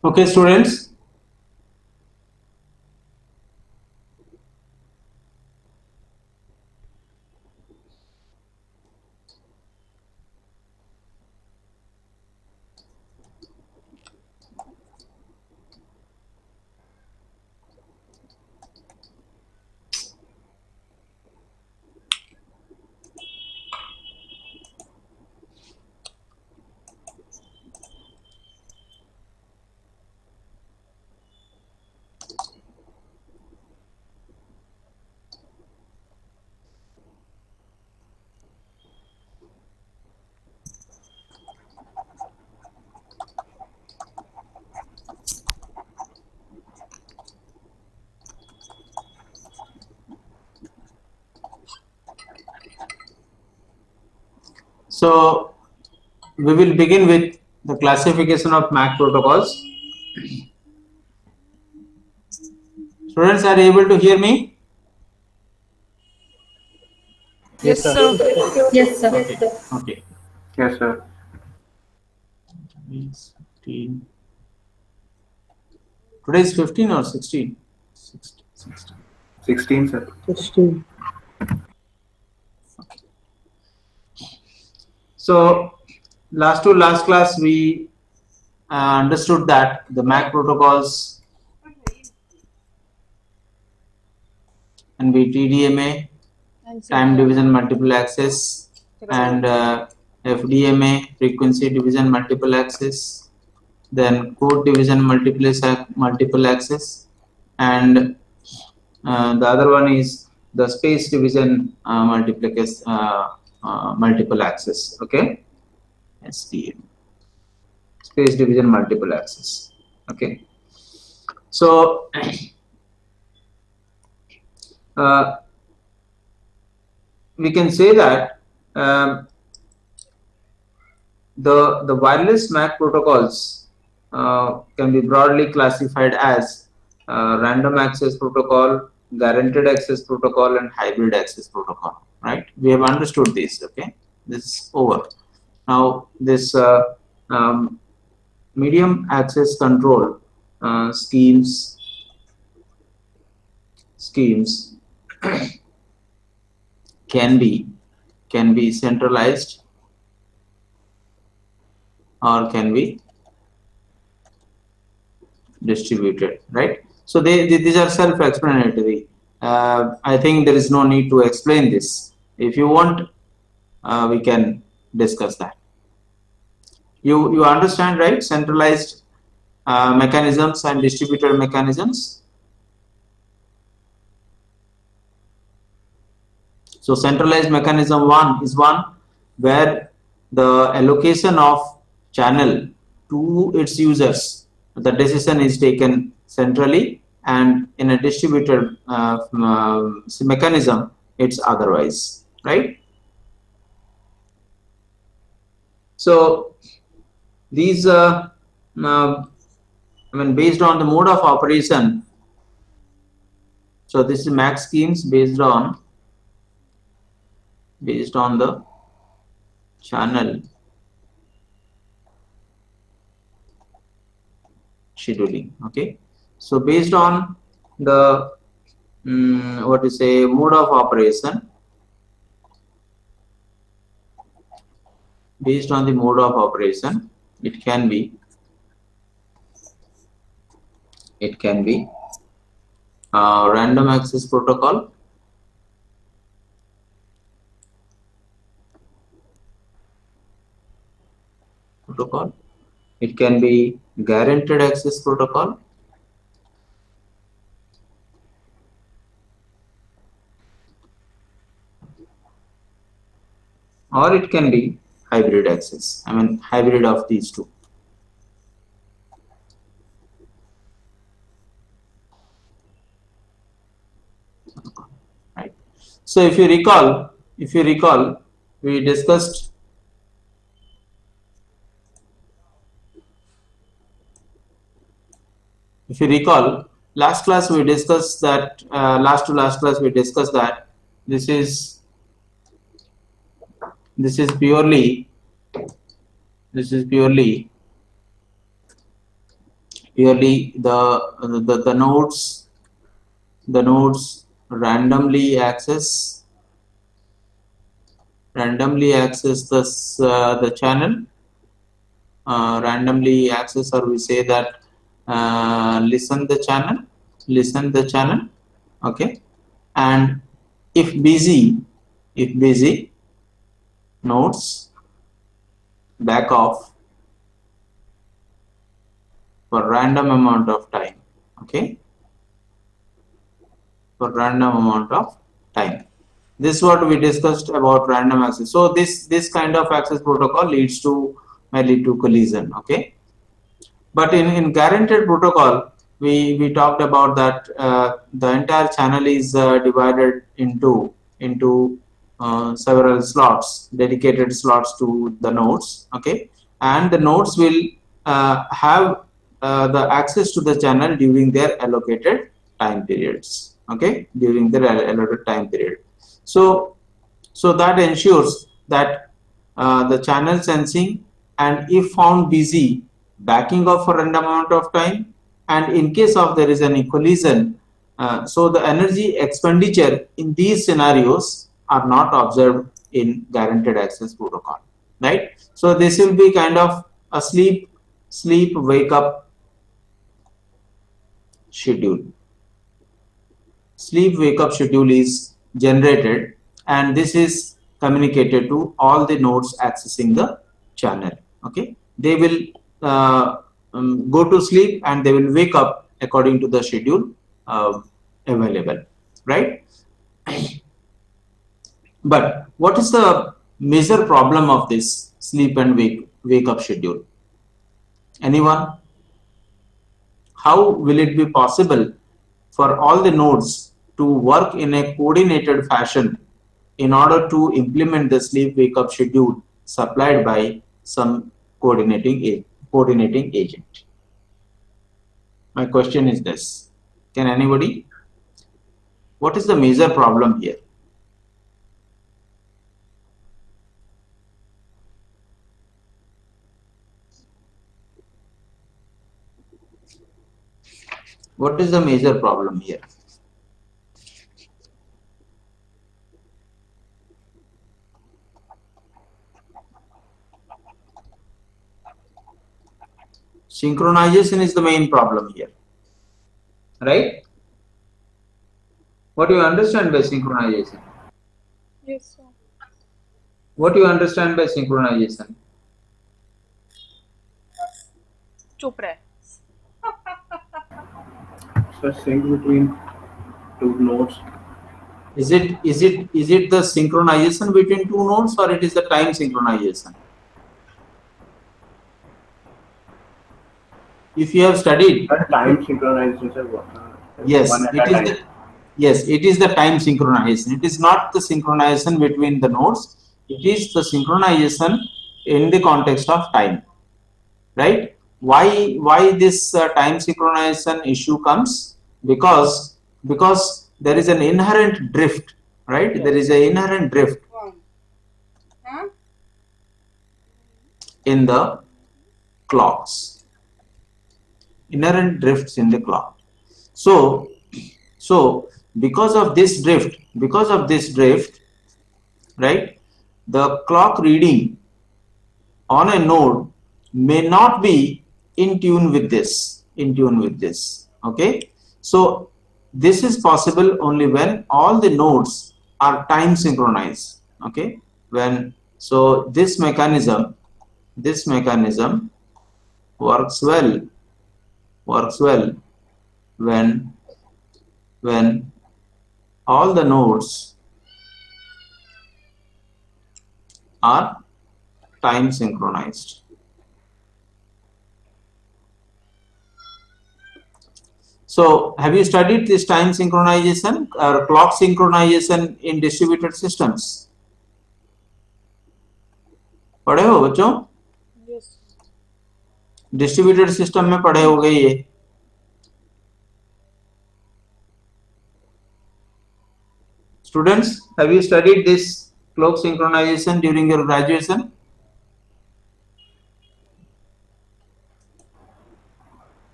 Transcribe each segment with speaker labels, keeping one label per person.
Speaker 1: Okay, students. So we will begin with the classification of MAC protocols. Students, are you able to hear me?
Speaker 2: Yes, sir.
Speaker 3: Yes, sir.
Speaker 1: Okay. Okay.
Speaker 2: Yes, sir.
Speaker 1: Today is 15 or 16? 16.
Speaker 2: 16, sir.
Speaker 3: 16.
Speaker 1: So last class we understood that the MAC protocols and be TDMA, time division multiple access, and FDMA, frequency division multiple access, then code division multiple access, and the other one is the space division multiple access. Okay, SDM, space division multiple access. Okay, so we can say that the wireless MAC protocols can be broadly classified as random access protocol, guaranteed access protocol, and hybrid access protocol. Right? We have understood this. Okay, this is over. Now this medium access control schemes can be centralized or can be distributed, right? So these are self-explanatory. I think there is no need to explain this. If you want, we can discuss that. You understand, right? Centralized mechanisms and distributed mechanisms. So centralized mechanism one is one where the allocation of channel to its users, the decision is taken centrally, and in a distributed mechanism, it's otherwise, right? So these, I mean, based on the mode of operation. So this is MAC schemes based on the channel scheduling. Okay, so based on the what is a mode of operation, based on the mode of operation, it can be random access protocol, it can be guaranteed access protocol, or it can be hybrid access. I mean, hybrid of these two. Right. So if you recall, we discussed last class we discussed that last class we discussed that this is this is purely purely the nodes randomly access the channel, randomly access, or we say that listen the channel, okay. And if busy nodes back off for random amount of time, okay, for random amount of time. This is what we discussed about random access. So this kind of access protocol may lead to collision, okay. But in guaranteed protocol, we talked about that the entire channel is divided into several slots, dedicated slots to the nodes, okay, and the nodes will have the access to the channel during their allocated time periods, okay, during their allocated time period. So that ensures that the channel sensing, and if found busy, backing off for random amount of time, and in case of there is any collision, so the energy expenditure in these scenarios are not observed in guaranteed access protocol, right? So this will be kind of a sleep wake up schedule. Sleep wake up schedule is generated, and this is communicated to all the nodes accessing the channel, okay. They will go to sleep and they will wake up according to the schedule available, right? But what is the major problem of this sleep and wake up schedule? Anyone? How will it be possible for all the nodes to work in a coordinated fashion in order to implement the sleep wake up schedule supplied by some coordinating agent? My question is this: can anybody? What is the major problem here? What is the major problem here? Synchronization is the main problem here, right? What do you understand by synchronization?
Speaker 3: Yes, sir.
Speaker 1: What do you understand by synchronization?
Speaker 3: चुप रहे.
Speaker 2: So sync between two nodes.
Speaker 1: Is it the synchronization between two nodes, or it is the time synchronization? If you have studied,
Speaker 2: Time synchronization, sir.
Speaker 1: yes,
Speaker 2: One at
Speaker 1: it
Speaker 2: a
Speaker 1: is
Speaker 2: time.
Speaker 1: it is the time synchronization. It is not the synchronization between the nodes. It is the synchronization in the context of time, right? Why this time synchronization issue comes? Because there is an inherent drift, right? There is an inherent drift in the clocks, inherent drifts in the clock. So because of this drift, right, the clock reading on a node may not be in tune with this, okay. So this is possible only when all the nodes are time synchronized, okay. So this mechanism works well when all the nodes are time synchronized. So have you studied this time synchronization or clock synchronization in distributed systems? पढ़े हो बच्चों?
Speaker 3: Yes.
Speaker 1: Distributed system में पढ़े होगे ये. Students, have you studied this clock synchronization during your graduation?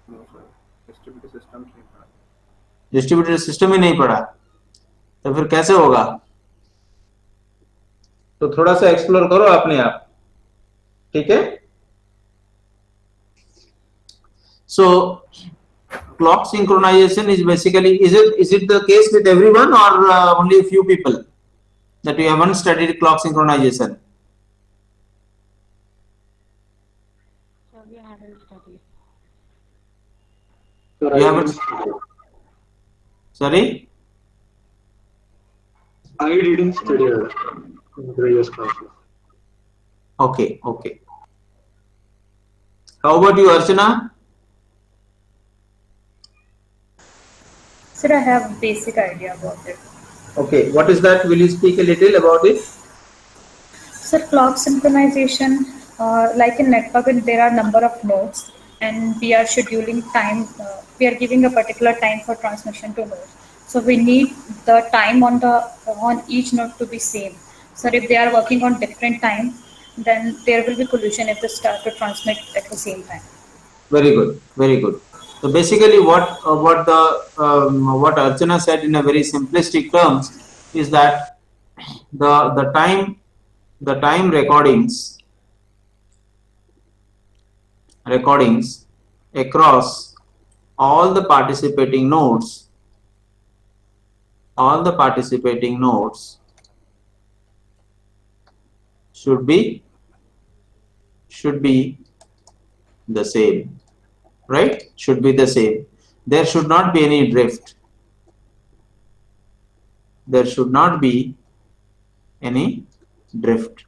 Speaker 2: No, sir. Distributed system नहीं पढ़ा.
Speaker 1: Distributed system ही नहीं पढ़ा, तो फिर कैसे होगा? तो थोड़ा सा एक्सप्लोर करो अपने आप, ठीक है? So clock synchronization is basically, is it the case with everyone or only a few people that you haven't studied clock synchronization?
Speaker 3: So we haven't studied.
Speaker 2: Sir,
Speaker 1: You
Speaker 2: I
Speaker 1: haven't.
Speaker 2: didn't study.
Speaker 1: Sorry.
Speaker 2: I didn't study in previous classes.
Speaker 1: Okay, okay. How about you, Archana?
Speaker 4: Sir, I have a basic idea about it.
Speaker 1: Okay, what is that? Will you speak a little about it?
Speaker 4: Sir, clock synchronization, like in network, there are number of nodes, and we are scheduling time. We are giving a particular time for transmission to nodes. So we need the time on each node to be same. So if they are working on different time, then there will be collision if they start to transmit at the same time.
Speaker 1: Very good, very good. So basically, what Archana said in a very simplistic terms is that the time recordings across all the participating nodes should be the same, right? Should be the same. There should not be any drift. There should not be any drift.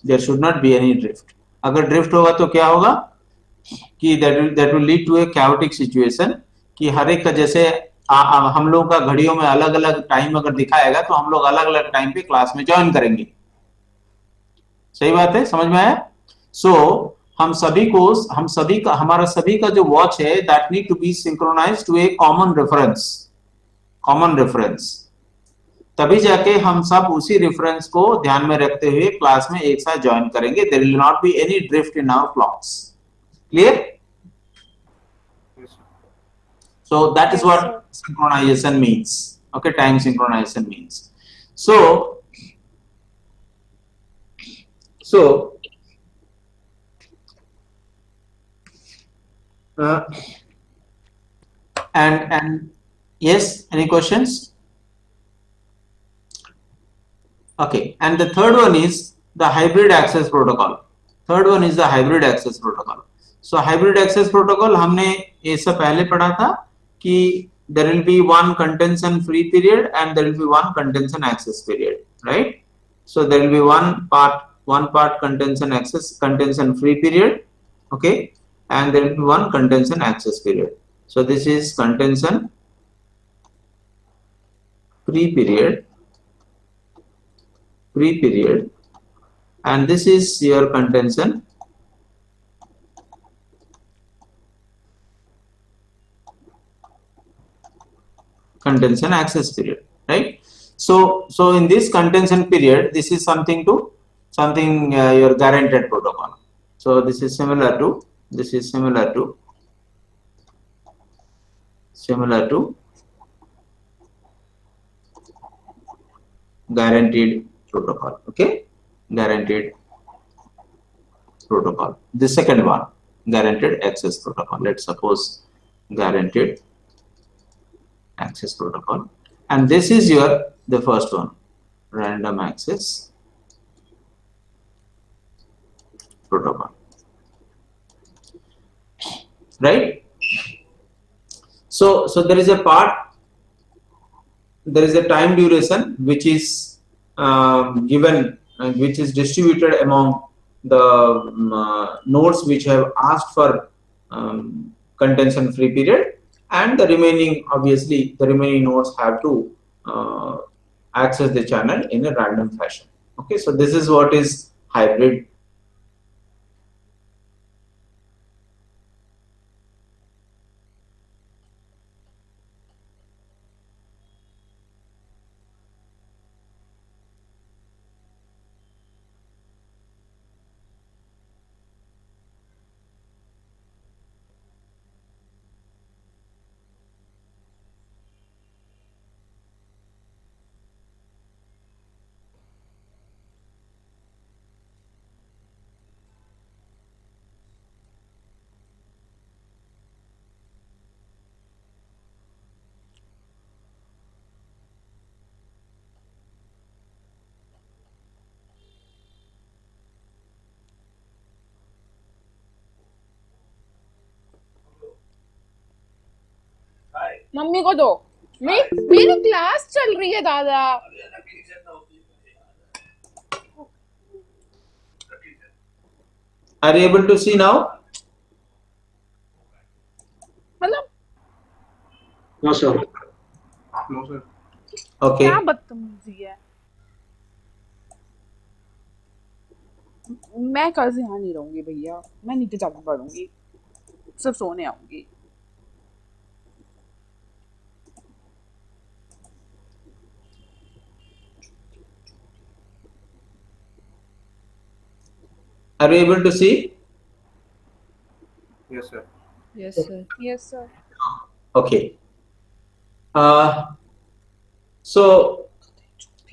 Speaker 1: There should not be any drift. अगर drift होगा तो क्या होगा कि that will lead to a chaotic situation कि हर एक का जैसे हम लोगों का घड़ियों में अलग अलग टाइम अगर दिखाएगा तो हम लोग अलग अलग टाइम पे क्लास में ज्वाइन करेंगे. सही बात है, समझ में आया? सो हम सभी का हमारा सभी का जो वॉच है that need to be synchronized to a common reference. तभी जाके हम सब उसी रेफरेंस को ध्यान में रखते हुए क्लास में एक साथ ज्वाइन करेंगे. There will not be any drift in our clocks. Clear?
Speaker 2: Yes, sir.
Speaker 1: So that is
Speaker 3: Yes,
Speaker 1: what
Speaker 3: sir.
Speaker 1: synchronization means. Okay, time synchronization means. So and yes, any questions? Okay, and the third one is the hybrid access protocol. Third one is the hybrid access protocol. So hybrid access protocol हमने ये सब पहले पढ़ा था कि there will be one contention free period and there will be one contention access period, right? So there will be one part contention free period, okay, and there will be one contention access period. So this is contention free period, and this is your contention access period, right? So in this contention period, this is something your guaranteed protocol. So this is similar to guaranteed protocol. Okay, guaranteed protocol. The second one, guaranteed access protocol. Let's suppose guaranteed access protocol, and this is the first one, random access protocol, right? So there is a time duration which is given, which is distributed among the nodes which have asked for contention free period, and the remaining nodes have to access the channel in a random fashion. Okay, so this is what is hybrid.
Speaker 5: Mummy को दो। मेरी class चल रही है दादा।
Speaker 1: Are you able to see now?
Speaker 5: मतलब
Speaker 2: No, sir. No, sir.
Speaker 1: Okay.
Speaker 5: क्या बदतमीजी है। मैं कल से यहाँ नहीं रहूंगी भैया, मैं नीचे जाकर पढ़ूंगी, सिर्फ सोने आऊंगी।
Speaker 1: Are you able to see?
Speaker 2: Yes, sir.
Speaker 5: Yes sir, yes sir.
Speaker 1: Okay. So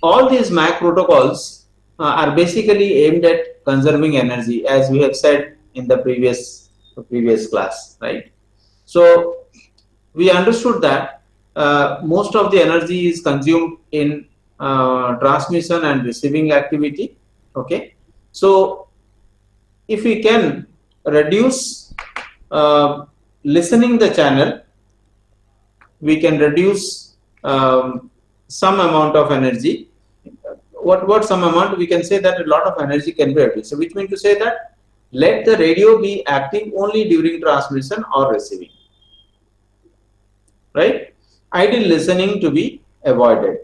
Speaker 1: all these MAC protocols are basically aimed at conserving energy, as we have said in the previous class, right? So we understood that most of the energy is consumed in transmission and receiving activity. Okay, so if we can reduce listening the channel, we can reduce some amount of energy. What some amount? We can say that a lot of energy can be reduced. So which means to say that let the radio be active only during transmission or receiving. Right? Idle listening to be avoided.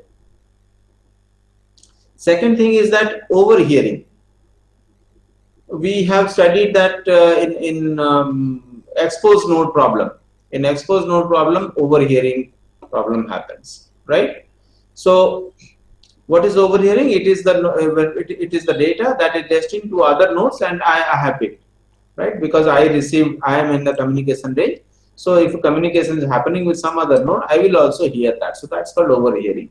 Speaker 1: Second thing is that overhearing. We have studied that in exposed node problem. In exposed node problem, overhearing problem happens, right? So, what is overhearing? It is it is the data that is destined to other nodes, and I have it, right? Because I am in the communication range. So, if communication is happening with some other node, I will also hear that. So, that's called overhearing.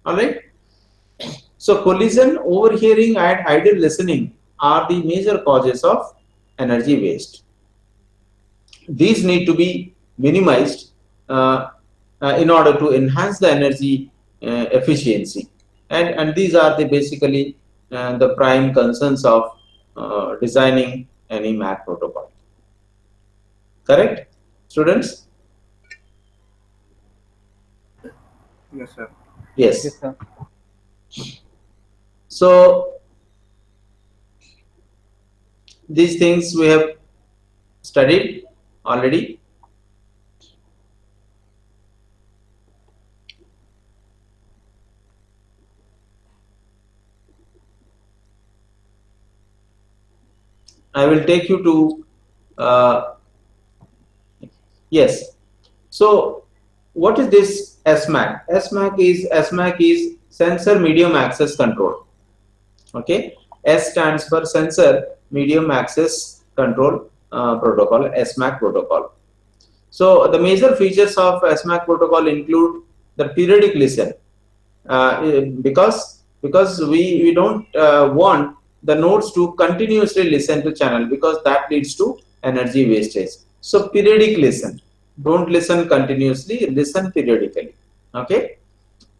Speaker 1: All right. So collision, overhearing, and idle listening are the major causes of energy waste. These need to be minimized in order to enhance the energy efficiency, and these are the basically the prime concerns of designing any MAC protocol. Correct, students?
Speaker 2: Yes, sir.
Speaker 1: Yes.
Speaker 6: Yes, sir.
Speaker 1: So these things we have studied already. I will take you to yes. So what is this SMAC? SMAC is sensor medium access control. Okay, S stands for sensor medium access control protocol, SMAC protocol. So the major features of SMAC protocol include the periodic listen, because we don't want the nodes to continuously listen to channel, because that leads to energy wastage. So periodic listen, don't listen continuously, listen periodically. Okay,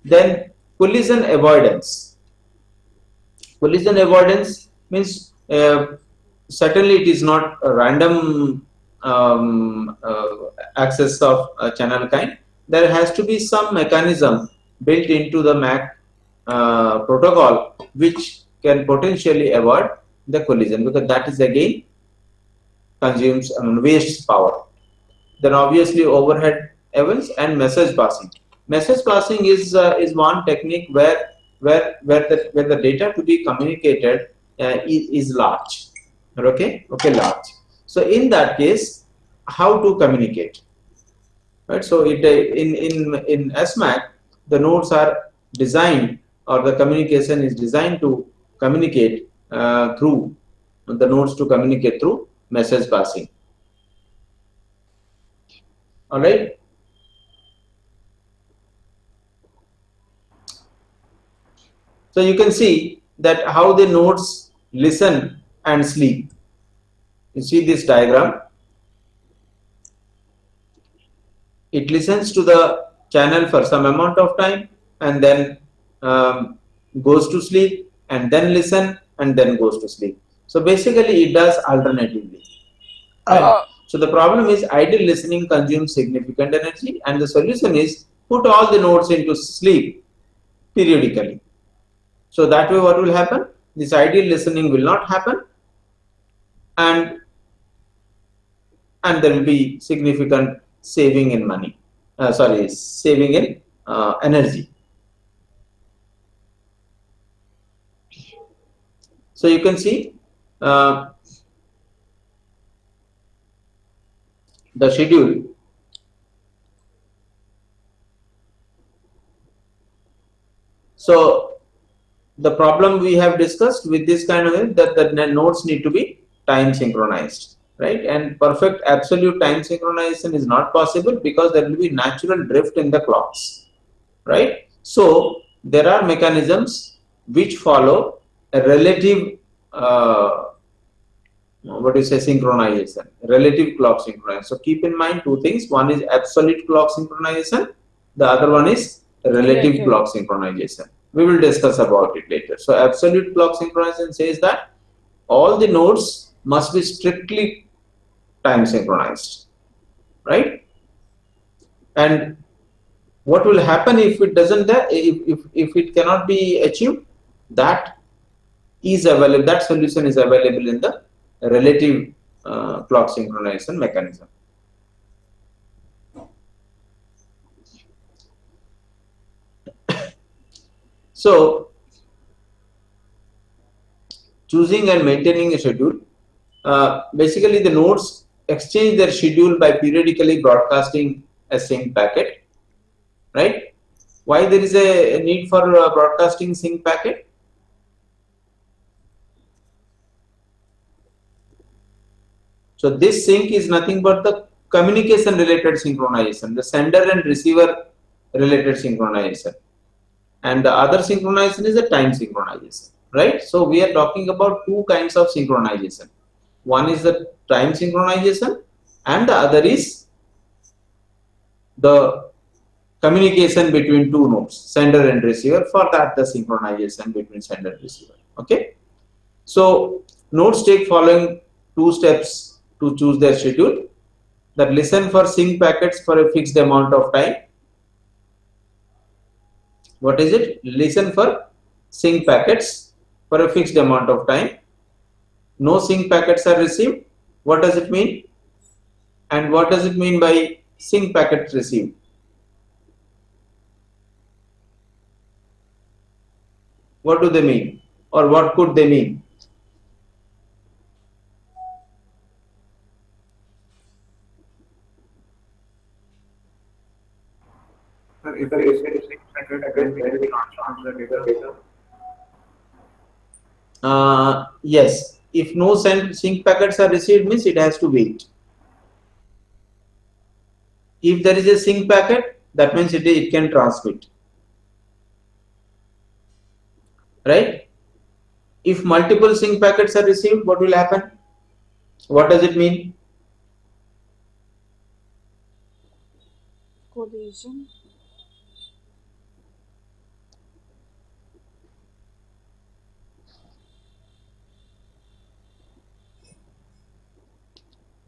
Speaker 1: then collision avoidance. Collision avoidance means certainly it is not a random access of channel kind. There has to be some mechanism built into the MAC protocol which can potentially avoid the collision, because that is again consumes wastes power. Then obviously overhead events and message passing. Message passing is one technique where the data to be communicated is large. Okay, large. So in that case, how to communicate? Right. So it in SMAC, the nodes are designed, or the communication is designed to communicate through the nodes to communicate through message passing. All right. So you can see that how the nodes listen and sleep. You see this diagram. It listens to the channel for some amount of time, and then goes to sleep, and then listen, and then goes to sleep. So basically it does alternatively. Right? So the problem is idle listening consumes significant energy, and the solution is put all the nodes into sleep periodically. So that way what will happen? This idle listening will not happen, and there will be significant saving in money. Saving in energy. So you can see the schedule. So the problem we have discussed with this kind of thing, that the nodes need to be time synchronized, right? And perfect absolute time synchronization is not possible because there will be natural drift in the clocks, right? So there are mechanisms which follow a relative what do you say, synchronization, relative clock synchronization. So keep in mind two things: one is absolute clock synchronization, the other one is relative clock synchronization. We will discuss about it later. So absolute clock synchronization says that all the nodes must be strictly time synchronized, right? And what will happen if it doesn't, if it cannot be achieved? That is available, that solution is available in the relative clock synchronization mechanism. So choosing and maintaining a schedule, basically the nodes exchange their schedule by periodically broadcasting a sync packet, right? Why there is a need for broadcasting sync packet? So this sync is nothing but the communication related synchronization, the sender and receiver related synchronization, and the other synchronization is the time synchronization, right? So we are talking about two kinds of synchronization. One is the time synchronization and the other is the communication between two nodes, sender and receiver. For that, the synchronization between sender and receiver. Okay. So nodes take following two steps to choose their schedule: that listen for sync packets for a fixed amount of time. What is it? Listen for sync packets for a fixed amount of time. No sync packets are received. What does it mean? And what does it mean by sync packets received? What do they mean? Or what could they mean?
Speaker 2: If there is a sync packet, then we can transfer the data.
Speaker 1: Yes. If no sync packets are received, means it has to wait. If there is a sync packet, that means it can transmit, right? If multiple sync packets are received, what will happen? What does it mean?
Speaker 5: Collision.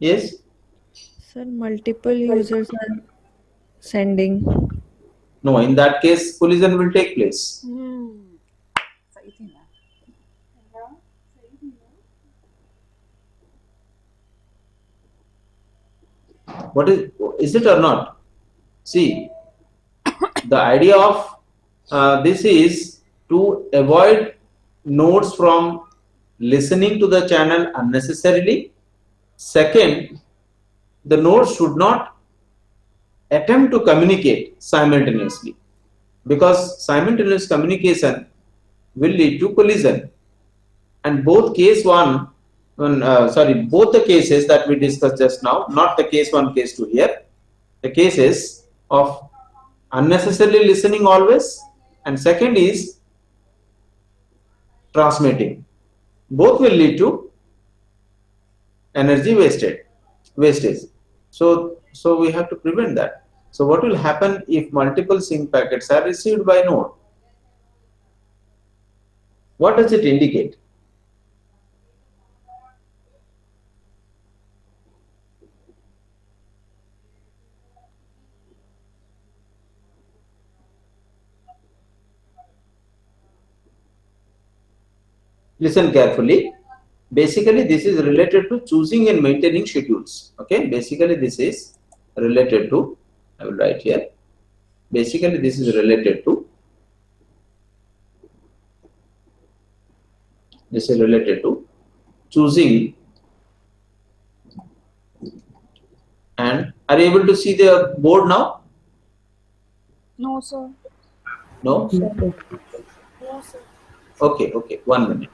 Speaker 1: Yes.
Speaker 6: Sir, multiple users are sending.
Speaker 1: No, in that case, collision will take place.
Speaker 5: सही थी ना.
Speaker 1: What is it or not? See, the idea of this is to avoid nodes from listening to the channel unnecessarily. Second, the nodes should not attempt to communicate simultaneously, because simultaneous communication will lead to collision. And both both the cases that we discussed just now, not the case 1, case 2 here, the cases of unnecessarily listening always, and second is transmitting, both will lead to energy wastage. So we have to prevent that. So what will happen if multiple sync packets are received by node? What does it indicate? listen carefully. Basically, this is related to choosing and maintaining schedules. Okay, basically, this is related to, I will write here. Basically, this is related to, choosing. And are you able to see the board now?
Speaker 5: No, sir.
Speaker 1: No? Okay, okay, 1 minute.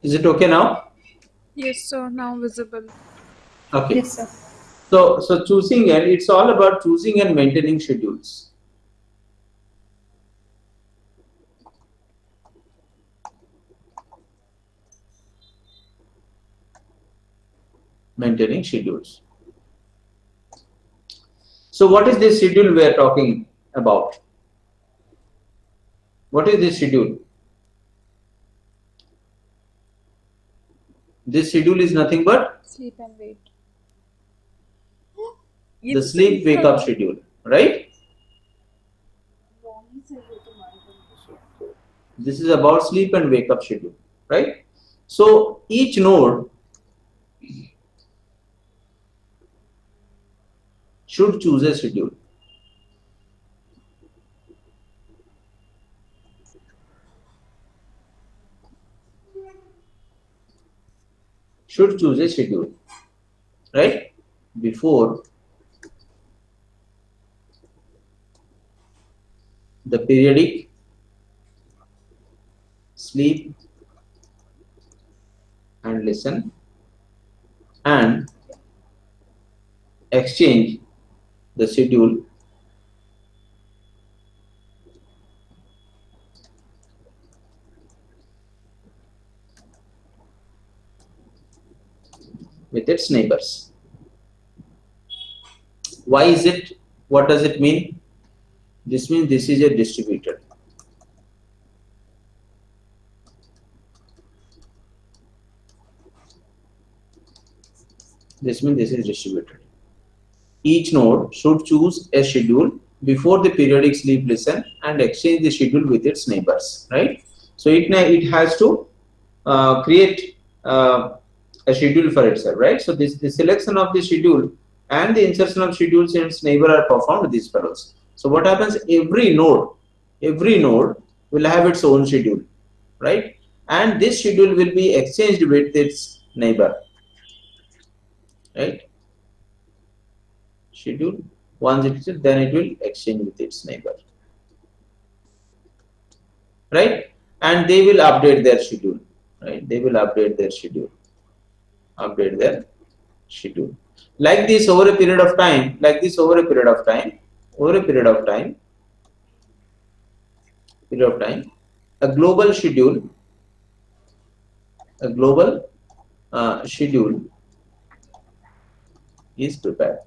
Speaker 1: Is it okay now?
Speaker 5: Yes, sir. Now visible.
Speaker 1: Okay.
Speaker 4: Yes, sir.
Speaker 1: So choosing, and it's all about choosing and maintaining schedules. Maintaining schedules. So what is this schedule we are talking about? What is this schedule? This schedule is nothing but
Speaker 5: Sleep and wait.
Speaker 1: the sleep wake up schedule, right? This is about sleep and wake up schedule, right? So each node should choose a schedule. Should choose a schedule, right? Before the periodic sleep and listen and exchange the schedule with its neighbors. Why is it? What does it mean? This means this is a distributed. This means this is distributed. Each node should choose a schedule before the periodic sleep listen and exchange the schedule with its neighbors, right? So it has to create a schedule for itself, right? So the selection of the schedule and the insertion of schedules in its neighbor are performed with these fellows. So what happens? Every node will have its own schedule, right? And this schedule will be exchanged with its neighbor, right? Schedule, once it is, then it will exchange with its neighbor, right? And they will update their schedule, right? They will update their schedule, like this over a period of time, a global schedule, schedule is prepared,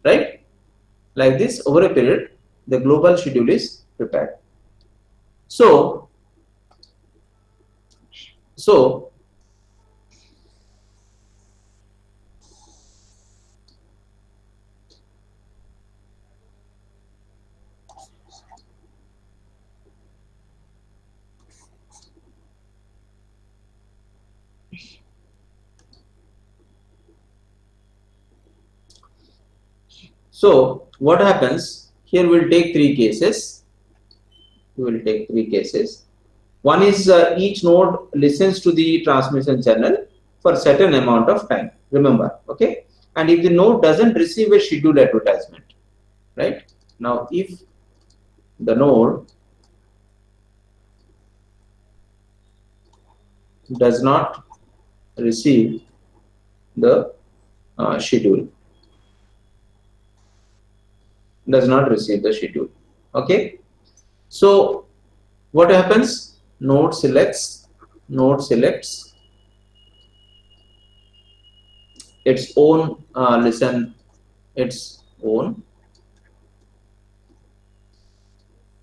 Speaker 1: right? Like this over a period, the global schedule is prepared. So So what happens here? We'll take three cases. One is each node listens to the transmission channel for certain amount of time. Remember, okay? And if the node doesn't receive a schedule advertisement, right? Now, if the node does not receive the schedule. Does not receive the schedule. Okay. So what happens? Node selects its own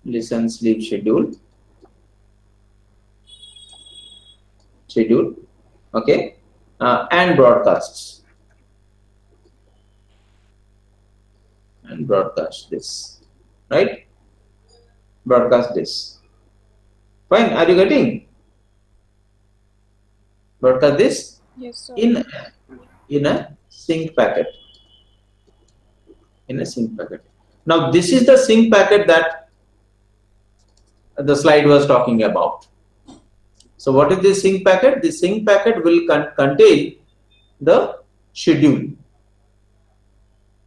Speaker 1: listen sleep schedule. Okay, and broadcast this, right? Broadcast this. Fine. Are you getting? Broadcast this
Speaker 5: Yes, sir.
Speaker 1: in a sync packet. Now this is the sync packet that the slide was talking about. So what is this sync packet? The sync packet will contain the schedule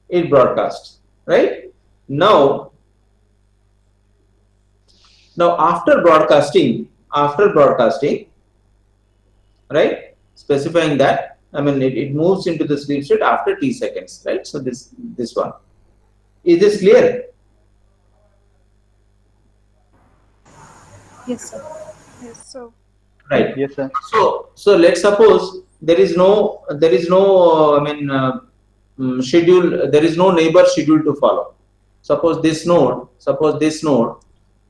Speaker 1: it broadcasts, right? Now after broadcasting, right, specifying that, I mean it moves into the sleep state after t seconds, right? So this one. Is this clear?
Speaker 4: Yes, sir.
Speaker 5: Yes, sir.
Speaker 1: Right.
Speaker 2: Yes, sir.
Speaker 1: So let's suppose there is no schedule, there is no neighbor schedule to follow. Suppose this node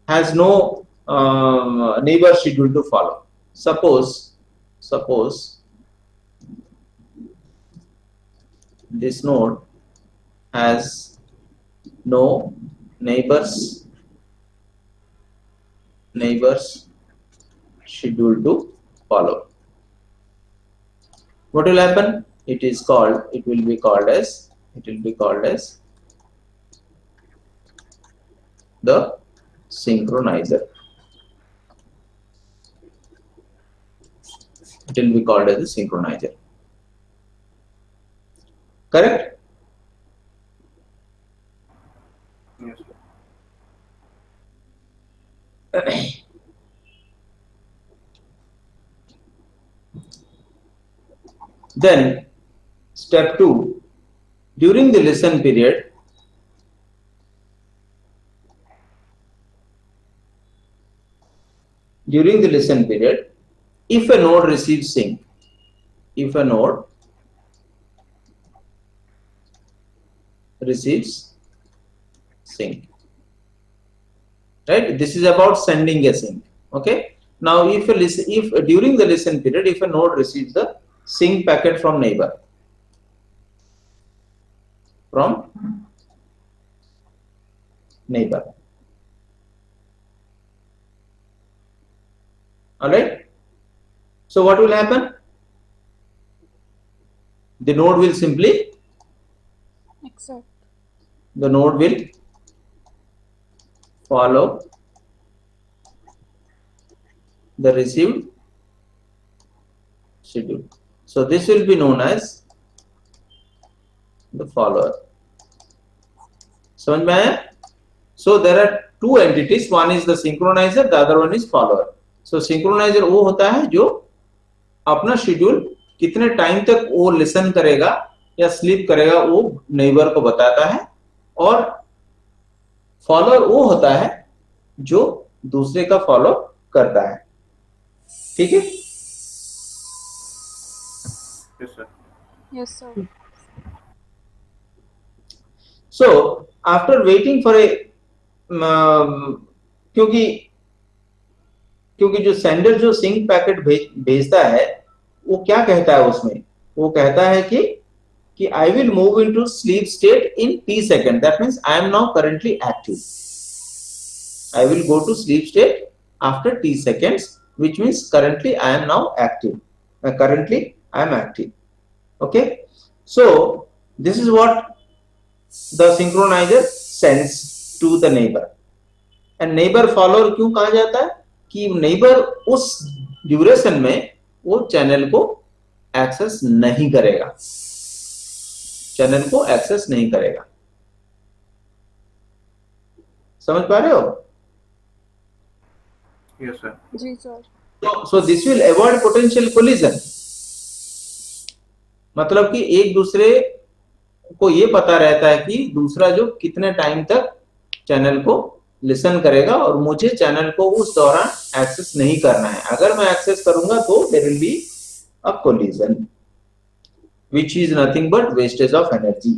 Speaker 1: has no neighbor schedule to follow. Suppose this node has no neighbors schedule to follow. What will happen? It will be called as the synchronizer. It will be called as the synchronizer. Correct?
Speaker 2: Yes, sir.
Speaker 1: Then step 2, during the listen period, if a node receives sync, right? This is about sending a sync. Okay. Now, if during the listen period, if a node receives the sync packet from neighbor, all right. So what will happen? The node will simply
Speaker 5: Accept.
Speaker 1: Follow the received schedule. So this will be known as the follower. समझ में आया? So there are two entities. One is the synchronizer, the other one is follower. So synchronizer वो होता है जो अपना schedule कितने time तक वो लिसन करेगा या स्लीप करेगा वो नेबर को बताता है, और फॉलोअर वो होता है जो दूसरे का फॉलो करता है. ठीक है?
Speaker 2: Yes, sir.
Speaker 5: Yes, sir.
Speaker 1: So after waiting for a क्योंकि जो सेंडर जो सिंक पैकेट भेजता है वो क्या कहता है उसमें, वो कहता है कि I will move into sleep state in t second. That means I am now currently active. I will go to sleep state after t seconds, which means currently I am now active. Currently I am active. Okay. So this is what the synchronizer sends to the neighbor. And neighbor follower क्यों कहा जाता है? कि neighbor उस duration में वो channel को access नहीं करेगा. समझ पा रहे हो?
Speaker 2: Yes, sir.
Speaker 5: जी sir.
Speaker 1: So this will avoid potential collision. मतलब कि एक दूसरे को ये पता रहता है कि दूसरा जो कितने टाइम तक चैनल को लिसन करेगा और मुझे चैनल को उस दौरान एक्सेस नहीं करना है। अगर मैं एक्सेस करूंगा तो there will be a collision which is nothing but wastage of energy.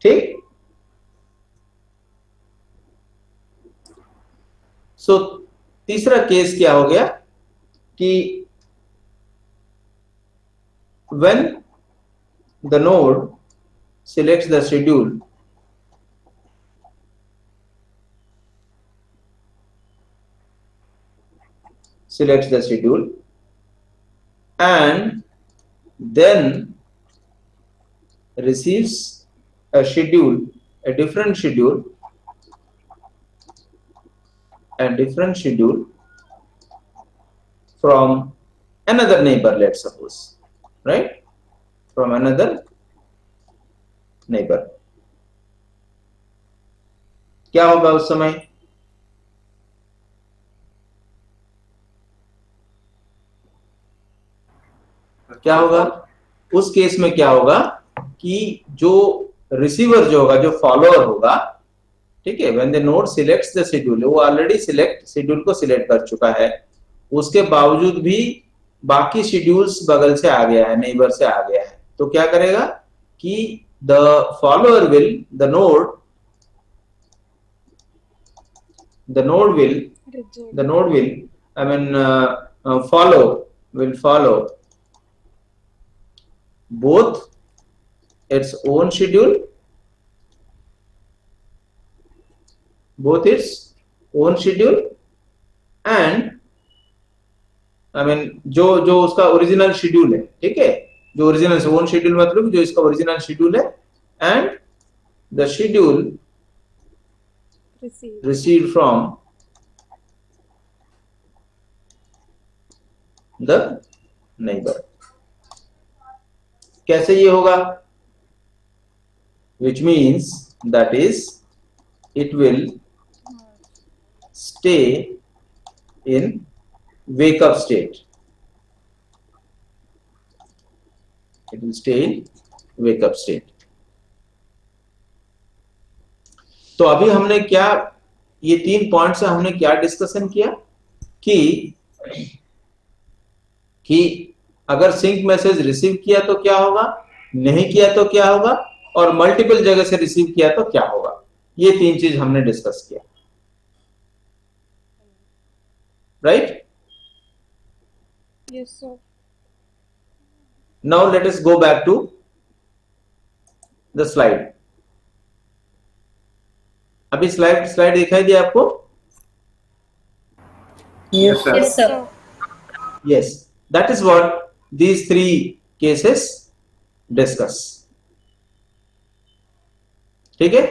Speaker 1: ठीक। सो तीसरा केस क्या हो गया कि when the node selects the schedule and then receives a different schedule from another neighbor, let's suppose, right? From another neighbor. क्या होगा उस समय? क्या होगा उस केस में? क्या होगा कि जो रिसीवर जो होगा, जो फॉलोअर होगा, ठीक है, when the node selects the schedule, वो ऑलरेडी शेड्यूल को सिलेक्ट कर चुका है, उसके बावजूद भी बाकी शेड्यूल्स बगल से आ गया है, नेबर से आ गया है, तो क्या करेगा कि the follower will the node will I mean will follow both its own schedule, and I mean जो उसका ओरिजिनल शेड्यूल है, ठीक है, जो ओरिजिनल ओन शेड्यूल मतलब जो इसका ओरिजिनल शेड्यूल है, and the schedule received from the neighbor. कैसे ये होगा? Which means that is it will stay in wake up state. It will stay in wake up state. तो अभी हमने क्या, ये 3 पॉइंट से हमने क्या डिस्कशन किया कि अगर सिंक मैसेज रिसीव किया तो क्या होगा, नहीं किया तो क्या होगा, और मल्टीपल जगह से रिसीव किया तो क्या होगा। ये 3 चीज हमने डिस्कस किया, right?
Speaker 5: Yes sir.
Speaker 1: Now let us go back to the slide. अभी स्लाइड दिखाई दिया आपको?
Speaker 2: Yes, sir.
Speaker 4: Yes, sir.
Speaker 1: Yes, that is what these 3 cases discuss. ठीक है?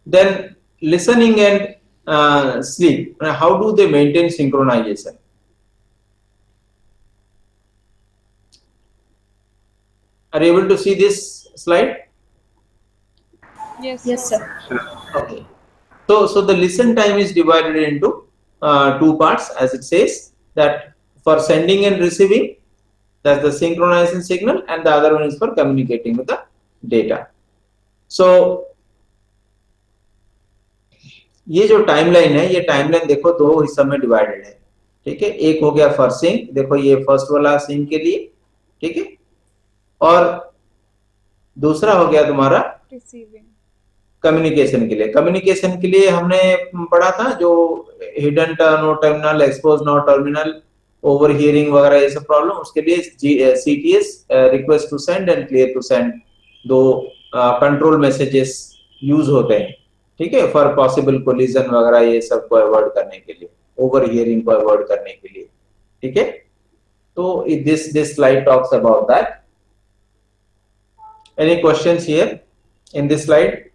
Speaker 1: Then listening and sleep. How do they maintain synchronization? Are you able to see this slide?
Speaker 5: Yes,
Speaker 4: Yes, sir.
Speaker 1: Okay. So the listen time is divided into 2 parts, as it says that for sending and receiving, that's the synchronization signal, and the other one is for communicating with the data. So ये जो timeline है, ये timeline देखो 2 हिस्सों में divided है, ठीक है। एक हो गया फॉर सिंक, देखो ये फर्स्ट वाला सिंक के लिए, ठीक है, और दूसरा हो गया तुम्हारा
Speaker 5: रिसीविंग
Speaker 1: कम्युनिकेशन के लिए। कम्युनिकेशन के लिए हमने पढ़ा था जो hidden node terminal, expose node terminal, over hearing वगैरह ये सब प्रॉब्लम, उसके लिए CTS request to send and clear to send 2 control messages use होते हैं, ठीक है, फॉर पॉसिबल कोलिजन वगैरह ये सब को अवॉइड करने के लिए, ओवर हियरिंग को अवॉइड करने के लिए, ठीक है। तो this slide talks about that. Any questions here in this slide?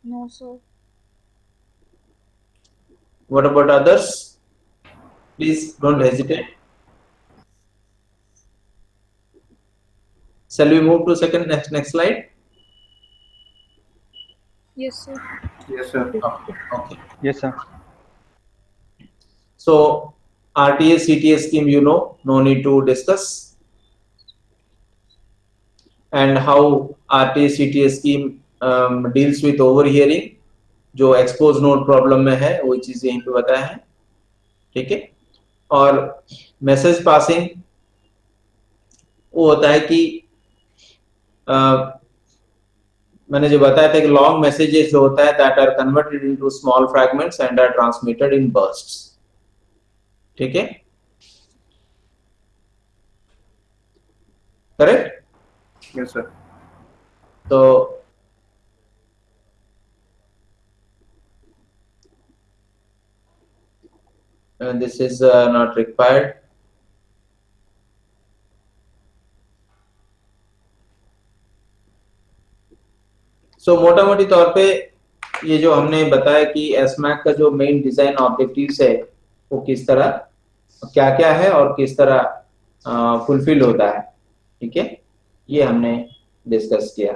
Speaker 5: No sir.
Speaker 1: What about others? Please don't hesitate. Shall we move to next slide?
Speaker 5: Yes, sir.
Speaker 2: Yes, sir.
Speaker 1: Okay.
Speaker 7: Yes, sir.
Speaker 1: So RTA CTA scheme, you know, no need to discuss. And how RTA CTA scheme deals with overhearing, जो expose node problem में है वो चीज यहीं पे बताया है, ठीक है। और मैसेज पासिंग वो होता है कि मैंने जो बताया था कि लॉन्ग मैसेजेस जो होता है that are converted into small fragments and are transmitted in bursts, ठीक है, करेक्ट।
Speaker 2: Yes, sir.
Speaker 1: तो this is not required. So मोटा मोटी तौर पे ये जो हमने बताया कि एसमैक का जो मेन डिजाइन ऑब्जेक्टिव्स है वो किस तरह क्या क्या है और किस तरह फुलफिल होता है, ठीक है, ये हमने डिस्कस किया।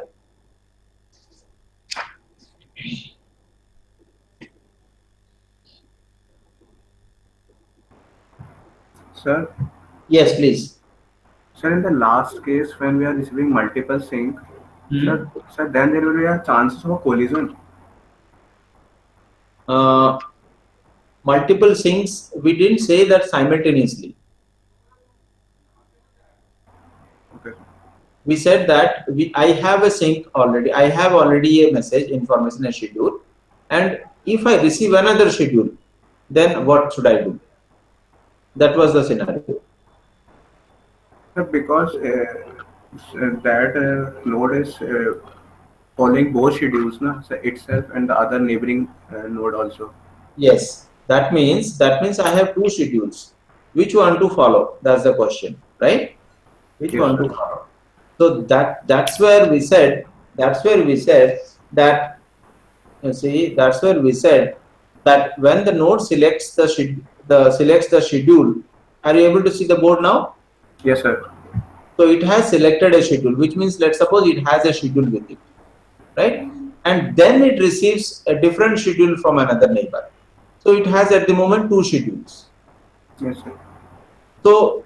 Speaker 2: Sir,
Speaker 1: yes please.
Speaker 2: sir, in the last case when we are receiving multiple sync, sir, then there will be a chances of a collision.
Speaker 1: Multiple syncs, we didn't say that simultaneously.
Speaker 2: Okay.
Speaker 1: We said that I have a sync already. I have already a message, information, a schedule, and if I receive another schedule, then what should I do? That was the scenario.
Speaker 2: Sir, because that node is following both schedules, na, so itself and the other neighboring node also.
Speaker 1: Yes, that means I have two schedules. Which one to follow? That's the question, right? Which
Speaker 2: Yes,
Speaker 1: one
Speaker 2: sir.
Speaker 1: to follow? So that's where we said that you see, that's where we said that when the node selects the schedule, are you able to see the board now?
Speaker 2: Yes, sir.
Speaker 1: So it has selected a schedule, which means let's suppose it has a schedule with it, right? And then it receives a different schedule from another neighbor. So it has at the moment two schedules.
Speaker 2: Yes, sir.
Speaker 1: So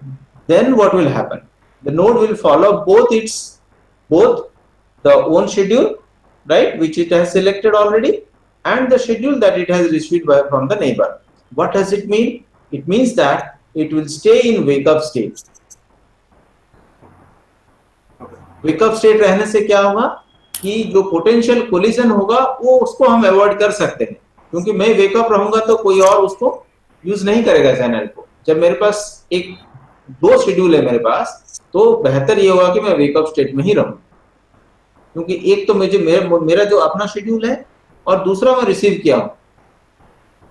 Speaker 1: then what will happen? The node will follow both the own schedule, right, which it has selected already, and the schedule that it has received from the neighbor. What does it mean? It means that it will stay in wake up state. Wake up state रहने से क्या होगा कि जो potential collision होगा वो उसको हम अवॉइड कर सकते हैं, क्योंकि मैं वेकअप रहूंगा तो कोई और उसको यूज नहीं करेगा चैनल को। जब मेरे पास एक दो शेड्यूल है मेरे पास, तो बेहतर ये होगा कि मैं वेकअप स्टेट में ही रहूं, क्योंकि एक तो मेरा जो अपना शेड्यूल है और दूसरा मैं रिसीव किया हूं,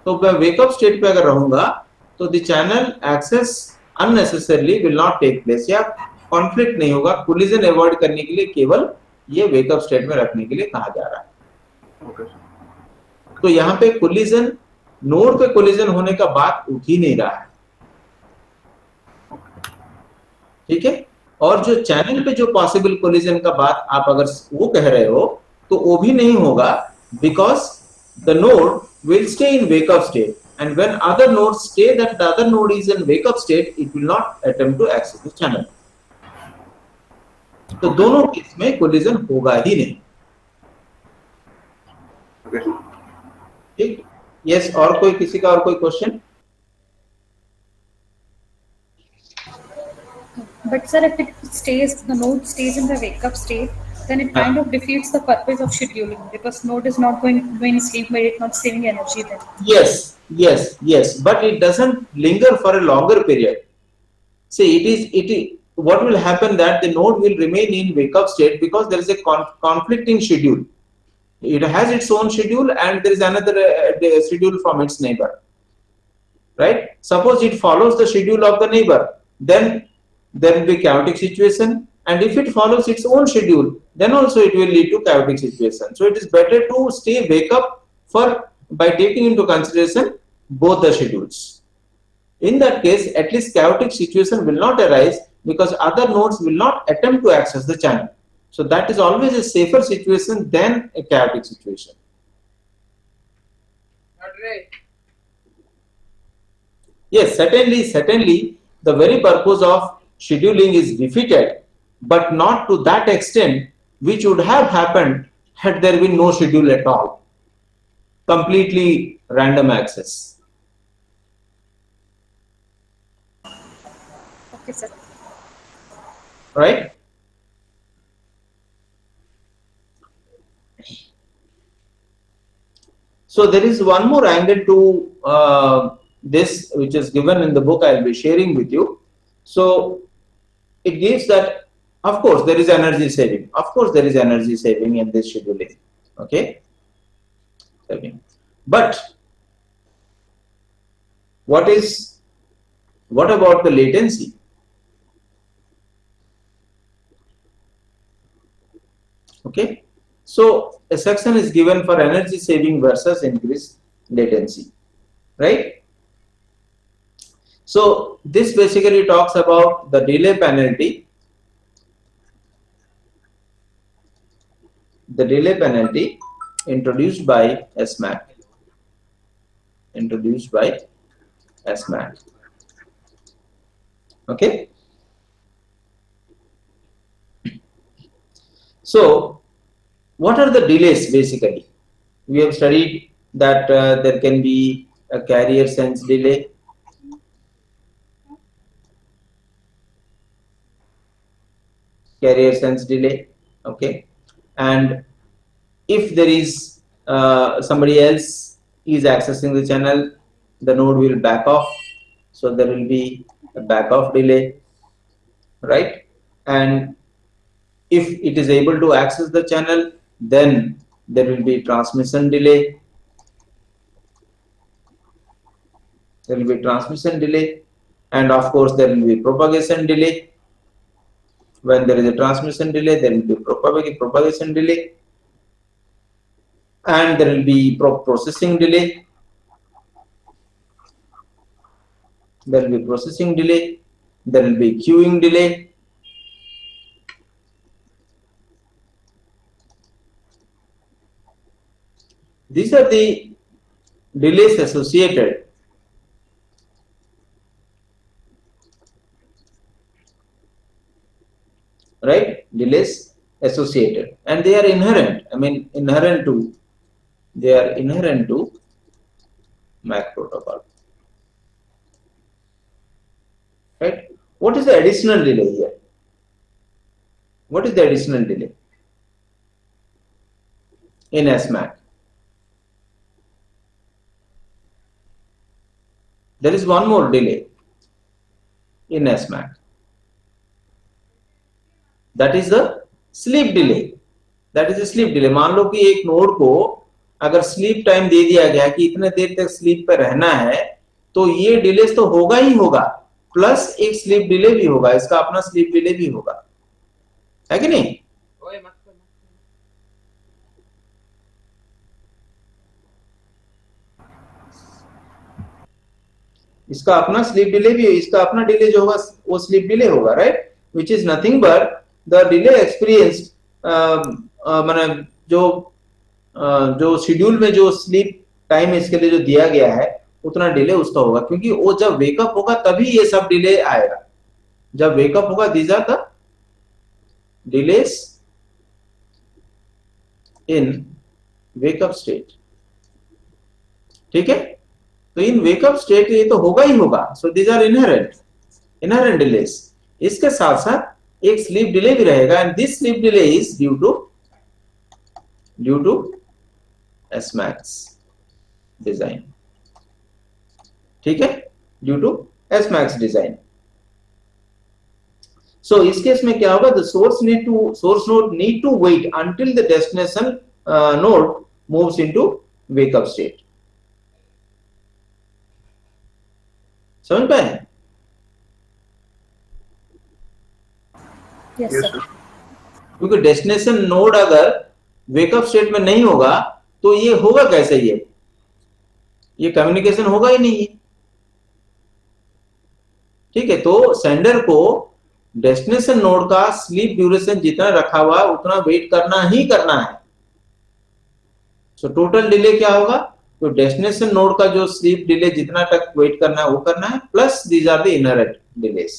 Speaker 1: तो मैं वेकअप स्टेट पे अगर रहूंगा तो the channel access unnecessarily will not take place, या कॉन्फ्लिक्ट नहीं होगा। कोलिजन अवॉइड करने के लिए केवल ये वेकअप स्टेट में रखने के लिए कहा जा रहा है।
Speaker 2: Okay.
Speaker 1: तो यहाँ पे कोलिजन, नोड पे कोलिजन होने का बात उठ ही नहीं रहा है, ठीक है। और जो चैनल पे जो पॉसिबल कोलिजन का बात आप अगर वो कह रहे हो तो वो भी नहीं होगा, because the node will stay in wake up state, and when other nodes stay that the other node is in wake up state, it will not attempt to access the channel. तो दोनों case में collision होगा ही नहीं,
Speaker 2: Okay.
Speaker 1: ठीक। Yes, और कोई किसी का और कोई question?
Speaker 4: But sir, if the node stays in the wake up state, then it kind of defeats the purpose of scheduling, because node is not going to sleep, but it's not saving energy then.
Speaker 1: Yes, but it doesn't linger for a longer period. See, what will happen that the node will remain in wake up state because there is a conflicting schedule. It has its own schedule and there is another schedule from its neighbor, right? Suppose it follows the schedule of the neighbor, then there will be chaotic situation, and if it follows its own schedule, then also it will lead to chaotic situation. So it is better to stay wake up by taking into consideration both the schedules. In that case, at least chaotic situation will not arise because other nodes will not attempt to access the channel. So that is always a safer situation than a chaotic situation. Yes, certainly, the very purpose of scheduling is defeated, but not to that extent which would have happened had there been no schedule at all. Completely random access,
Speaker 4: Okay, sir.
Speaker 1: right? So there is one more angle to this, which is given in the book I'll be sharing with you. So it gives that, of course, there is energy saving. Of course, there is energy saving in this scheduling. Okay, saving. But what about the latency? Okay, so a section is given for energy saving versus increased latency, right? So this basically talks about the delay penalty. The delay penalty introduced by SMAC. Introduced by SMAC. Okay. So what are the delays basically? We have studied that there can be a carrier sense delay. Carrier sense delay. Okay. And if there is somebody else is accessing the channel, the node will back off. So there will be a back off delay, right? And if it is able to access the channel, then there will be transmission delay. There will be transmission delay, and of course there will be propagation delay. When there is a transmission delay, there will be propagation delay, and there will be processing delay. There will be processing delay. There will be queuing delay. These are the delays associated. Right? Delays associated, and they are inherent. I mean, they are inherent to MAC protocol. Right? What is the additional delay here? What is the additional delay in SMAC? There is one more delay in SMAC. That is the sleep delay. That is a sleep delay. मान लो कि एक node को अगर sleep time दे दिया गया कि इतने देर तक स्लीप पर रहना है, तो ये डिले तो होगा ही होगा, प्लस एक स्लीप डिले भी होगा, इसका अपना स्लीप डिले भी होगा, है कि नहीं? इसका अपना स्लीप डिले भी, इसका अपना डिले जो होगा वो स्लीप डिले होगा, right? Which is nothing but the delay experienced, माने जो शेड्यूल में जो स्लीप टाइम इसके लिए जो दिया गया है उतना डिले उसका होगा, क्योंकि वो जब वेकअप होगा तभी ये सब डिले आएगा. जब वेकअप होगा, these are the delays in wake up state. ठीक है, तो इन वेकअप स्टेट ये तो होगा ही होगा. So these are inherent delays. इसके साथ साथ एक स्लीप डिले भी रहेगा, and this sleep delay is due to SMAC's design. ठीक है, ड्यू टू SMAC's डिजाइन. सो इस केस में क्या होगा? The source node need to wait until the destination node moves into wake up state. समझ पाए?
Speaker 4: Yes,
Speaker 2: Yes,
Speaker 4: sir.
Speaker 2: sir.
Speaker 1: क्योंकि destination node अगर वेकअप स्टेट में नहीं होगा तो ये होगा कैसे? ये कम्युनिकेशन होगा ही नहीं. ठीक है, तो सेंडर को डेस्टिनेशन नोड का स्लीप ड्यूरेशन जितना रखा हुआ है उतना वेट करना ही करना है. सो टोटल डिले क्या होगा? तो डेस्टिनेशन नोड का जो स्लीप डिले जितना तक वेट करना है वो करना है, plus these are the inherent delays.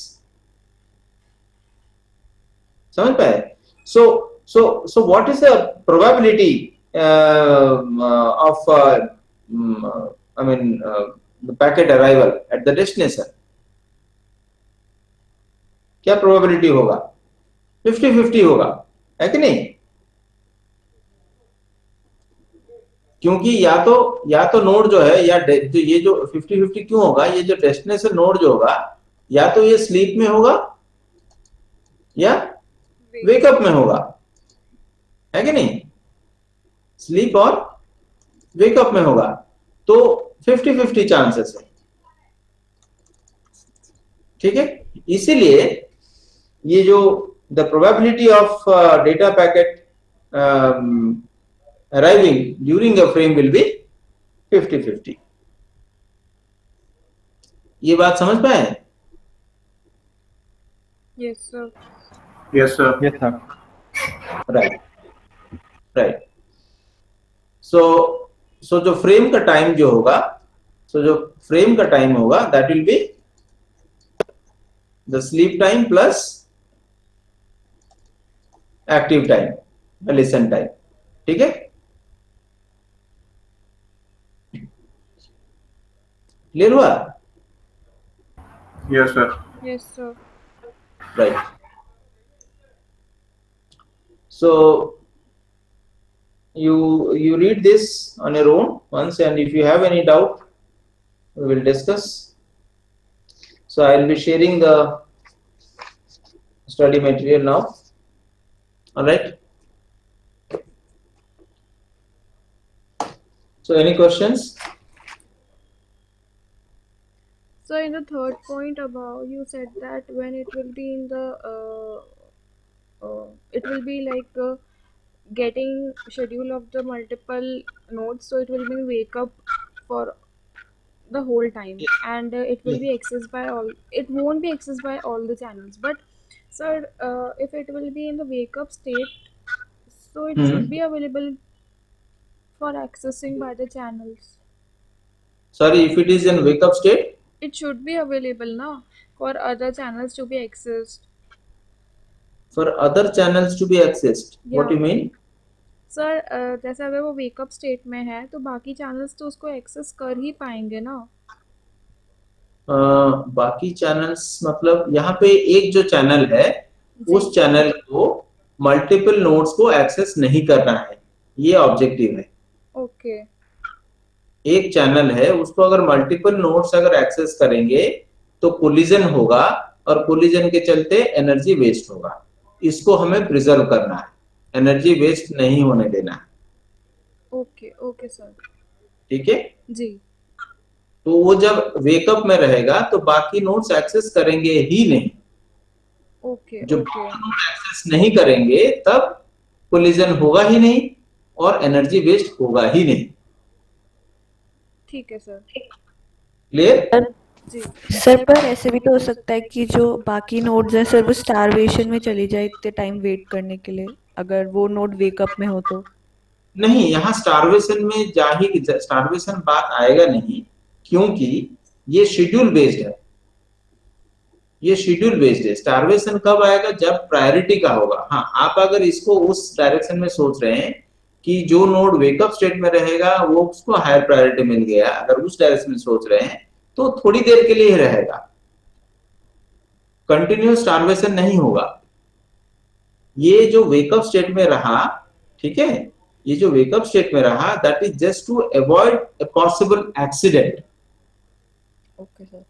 Speaker 1: समझ पाए? So what is the probability of I mean the packet arrival at the destination? क्या प्रोबेबिलिटी होगा? 50-50 होगा, है कि नहीं? क्योंकि या तो नोड जो है या जो ये जो 50-50 क्यों होगा, ये जो डेस्टिनेशन नोड जो होगा या तो ये स्लीप में होगा या वेकअप में होगा, है कि नहीं? स्लीप और वेकअप में होगा, तो 50-50 चांसेस है। ठीक है, इसीलिए ये जो the probability of data packet arriving during a frame will be 50-50। ये बात समझ पाए?
Speaker 5: Yes, sir.
Speaker 2: Yes, sir.
Speaker 7: Yes, sir.
Speaker 1: Right. So जो फ्रेम का टाइम जो होगा, that will be the sleep time plus active time, listen time. ठीक है, क्लियर हुआ?
Speaker 2: Yes, sir.
Speaker 5: Yes, sir.
Speaker 1: Right. So you read this on your own once, and if you have any doubt, we will discuss. So I will be sharing the study material now. All right. So any questions?
Speaker 8: So in the third point about, you said that when it will be in the it will be like getting schedule of the multiple nodes, so it will be wake up for the whole time, and it will be accessed by all, it won't be accessed by all the channels. But sir, if it will be in the wake up state, so it should be available for accessing by the channels.
Speaker 1: Sorry, if it is in wake up state,
Speaker 8: It should be available now for other channels to be accessed.
Speaker 1: for other channels to be accessed. What do you mean?
Speaker 8: Sir जैसे अगर वो wake up state में है तो बाकी channels तो उसको access कर ही पाएंगे ना।
Speaker 1: बाकी चैनल्स मतलब यहाँ पे एक जो चैनल है उस चैनल को मल्टीपल नोड्स को एक्सेस नहीं करना है, ये ऑब्जेक्टिव है।
Speaker 8: ओके।
Speaker 1: एक चैनल है, उसको अगर मल्टीपल नोड्स अगर एक्सेस करेंगे तो कोलिजन होगा, और कोलिजन के चलते एनर्जी वेस्ट होगा। इसको हमें प्रिजर्व करना है, एनर्जी वेस्ट नहीं होने देना है।
Speaker 8: Okay okay sir.
Speaker 1: ठीक है
Speaker 8: जी।
Speaker 1: तो वो जब वेकअप में रहेगा तो बाकी नोड्स एक्सेस करेंगे ही नहीं।
Speaker 8: ओके
Speaker 1: जो
Speaker 8: ओके
Speaker 1: नोड एक्सेस नहीं करेंगे तब कोलिजन होगा ही नहीं और एनर्जी वेस्ट होगा ही नहीं।
Speaker 8: ठीक है सर।
Speaker 1: क्लियर?
Speaker 8: जी
Speaker 6: सर पर ऐसे भी तो हो सकता है कि जो बाकी नोड्स हैं सर वो स्टारवेशन में चली जाए इतने टाइम वेट करने के लिए, अगर वो नोड वेकअप में हो तो।
Speaker 1: नहीं, यहाँ स्टारवेशन में स्टारवेशन बात आएगा नहीं, क्योंकि ये शेड्यूल बेस्ड है। ये शेड्यूल बेस्ड है। स्टारवेशन कब आएगा? जब प्रायोरिटी का होगा। हाँ, आप अगर इसको उस डायरेक्शन में सोच रहे हैं कि जो नोड वेकअप स्टेट में रहेगा वो उसको हायर प्रायोरिटी मिल गया, अगर उस डायरेक्शन में सोच रहे हैं तो थोड़ी देर के लिए ही रहेगा, कंटिन्यूस स्टारवेशन नहीं होगा। ये जो वेकअप स्टेट में रहा, ठीक है, ये जो वेकअप स्टेट में रहा, that is just to avoid a possible accident.
Speaker 6: Okay sir.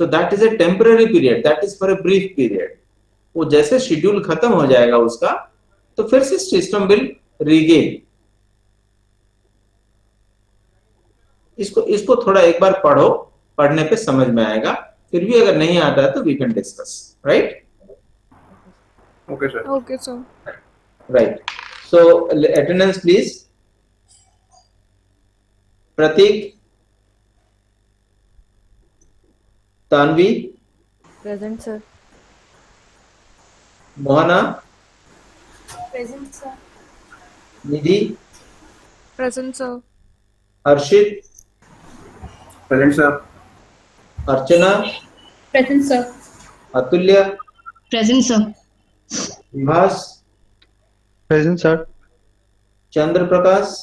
Speaker 1: So that is a temporary period, that is for a brief period. वो जैसे शेड्यूल खत्म हो जाएगा उसका, तो फिर से सिस्टम विल रीगेन। इसको थोड़ा एक बार पढ़ो, पढ़ने पे समझ में आएगा। फिर भी अगर नहीं आता है तो we can discuss, right?
Speaker 2: Okay, sir.
Speaker 8: Okay sir.
Speaker 1: Right. So attendance please. Prateek, Tanvi,
Speaker 6: present sir.
Speaker 1: Mohana,
Speaker 4: present sir.
Speaker 1: Nidhi,
Speaker 8: present sir.
Speaker 1: Harshit,
Speaker 2: Present, sir.
Speaker 1: Archana,
Speaker 4: Present, sir.
Speaker 1: Atulya,
Speaker 7: Present, sir.
Speaker 1: Vibhas,
Speaker 9: Present, sir.
Speaker 1: Chandra Prakash,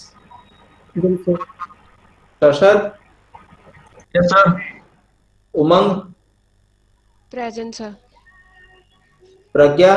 Speaker 9: Present, sir.
Speaker 1: Shashad,
Speaker 9: Yes, sir.
Speaker 1: Umang,
Speaker 7: Present, sir.
Speaker 1: Pragya,